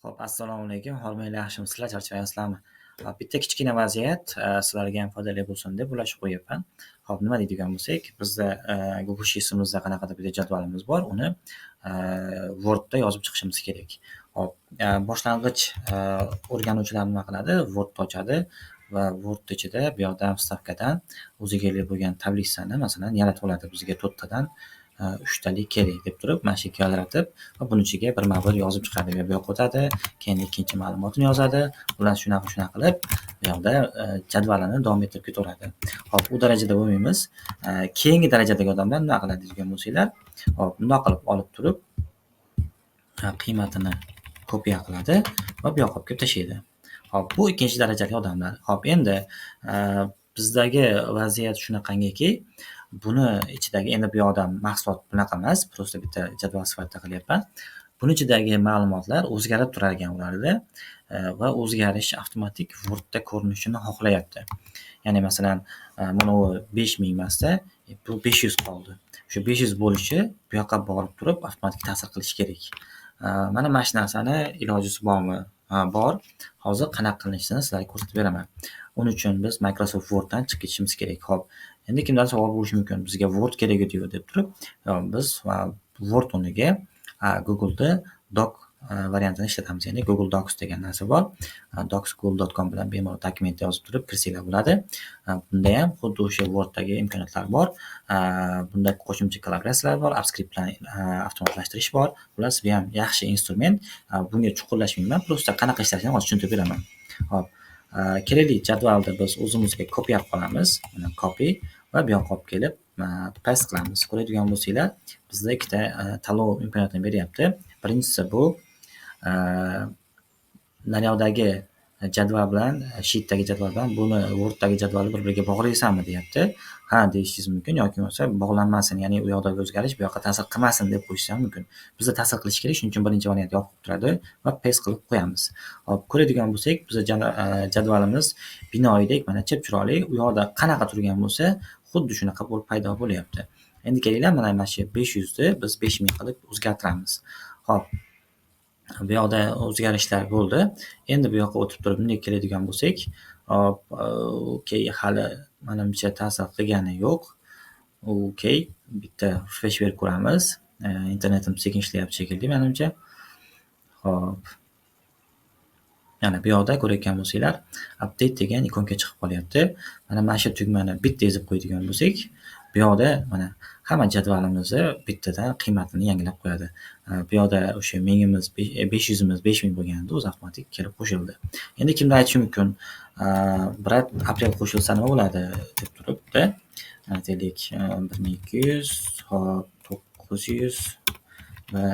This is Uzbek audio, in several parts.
Xo'p, assalomu alaykum. Hormanglar yaxshimi? Sizlar charchamayapsizlarmi? Bitta kichkina vaziyat sizlarga ham foydali bo'lsin deb ulashib qo'yyapman. Xo'p, nima deydigan bo'lsak, bizda Google Sheets'imizda qanaqadir bitta jadvalimiz bor. Uni Wordda yozib chiqishimiz kerak. Xo'p, boshlang'ich o'rganuvchilar nima qiladi? Wordni ochadi va Word ichida bu yoqdan vstavkadan o'ziga kerak bo'lgan tablisani masalan yaratib oladi. Bizga 4 tadan 3 talik kerak deb turib, mana shu yerga yaratib va buni ichiga birma-bir yozib chiqadi. Bu yoqqa o'tadi, keyin ikkinchi ma'lumotini yozadi. Ular shunaqa qilib bu yoqda jadvalini davom ettirib ketaveradi. Hop, u darajada bo'lmaymiz. Keyingi darajadagi odamlar nima qiladi degan bo'lsanglar, hop, bundoq qilib olib turib qiymatini kopiya qiladi va bu yoqqa olib kelib tashlaydi. Hop, bu ikkinchi darajali odamlar. Hop, endi bizdagi vaziyat shunaqangaki, buni ichidagi endi bu yoqda mahsulot bunaqa emas, просто bitta jadval sifatida qilyapman. Buni ichidagi ma'lumotlar o'zgarib turar ekan ularda va o'zgarish avtomatik Wordda ko'rinishini xohlayapti. Ya'ni masalan, mana bu 5000 emasda, bu 500 qoldi. Shu 500 bo'lishi bu yoqqa borib turib avtomatik ta'sir qilishi kerak. Mana shu narsani ilojisi bormi? Bor. Hozir qanaqa qilinishini sizlarga ko'rsatib beraman. Uning uchun biz Microsoft Worddan chiqib ketishimiz kerak. Xo'p, endi kimlar savol bo'lishi mumkin, bizga Word kerak edi deb turib, biz Word o'rniga Google'da Doc variantini ishlatamiz. Ya'ni Google Docs degan narsa bor. docs.google.com bilan bemalol dokumentda yozib turib kirsanglar bo'ladi. Bunda ham xuddi o'sha Word'dagi imkoniyatlar bor. Bunda qo'shimcha kollaboratsiyalar bor, AppScript bilan avtomatlashtirish bor. Bular sizga ham yaxshi instrument. Bunga chuqurlashmayman, просто qanaqa ishlashini hozir tushuntirib beraman. Hop, kerakli jadvalni biz o'zimizga kopiya qilib olamiz. Mana copy va bu yoqqa olib kelib paste qilamiz. Ko'radigan bo'lsanglar, bizda ikkita tanlov imkoniyatini beryapti. Birinchisi bu naryoqdagi jadval bilan, sheetdagi jadval bilan buni Worddagi jadvalni bir-biriga bog'laysanmi deyapti. Ha deyishingiz mumkin yoki bo'lmasa bog'lanmasin, ya'ni u yoqdagi o'zgarish bu yoqqa ta'sir qilmasin deb qo'yishingiz ham mumkin. Bizda ta'sir qilishi kerak, shuning uchun birinchi variant yoqib turadi va paste qilib qo'yamiz. Hop, ko'radigan bo'lsak, bizda jadvalimiz binoyidek mana chip-chiroyli, u yoqda qanaqa turgan bo'lsa, xuddi shunaqa bo'lib paydo bo'lyapti. Endi kelinglar, mana shu 500 ni biz 5000 qilib o'zgartiramiz. Hop, bu yoqda o'zgarishlar bo'ldi. Endi bu yoqqa o'tib turib bunday keladigan bo'lsak, hop, okey, hali menimcha ta'sir qilgani yo'q. Okey, bitta refresh berib ko'ramiz. Internetim sekin ishlayapti shekilli menimcha. Hop. Mana bu yoqda ko'rayotgan bo'lsanglar, update degan ikonga chiqib qolyapti. Mana shu tugmani bitta ezib qo'yadigan bo'lsak, bu yoqda mana hamma jadvalimizni bittadan qiymatini yangilab qo'yadi. Bu yoqda o'sha mingimiz 500 imiz 5000 bo'lganda o'zi avtomatik kelib qo'shildi. Endi kimlar aytishi mumkin, brat, aprel qo'shilsa nima bo'ladi deb turibdi. Aytaylik, 1200, hop, 900 va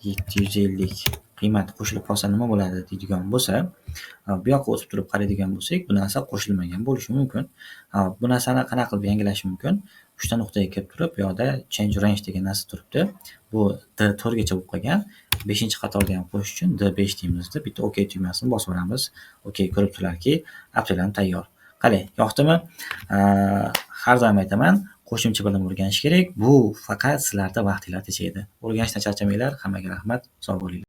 750 qiymat qo'shilib qolsa nima bo'ladi deydigan bo'lsa, bu yoqqa o'tib turib qaraydigan bo'lsak, bu narsa qo'shilmagan bo'lishi mumkin. Bu narsani qanaqa qilib yangilash mumkin? 3 ta nuqtaga kelib turib, bu yoqda change range degan narsa turibdi. Bu D4 gacha bo'lib qolgan. 5-qatorda ham qo'shish uchun D5 deymizda. Bitta OK tugmasini bosib olamiz. OK, ko'rib turlarki, aprel ham tayyor. Qalay, yoqdimi? Har doim aytaman, qo'shimcha bilim o'rganish kerak. Bu faqat sizlarda vaqtinglar tejaydi. O'rganishdan charchamanglar. Hammaga rahmat. Sog' bo'linglar.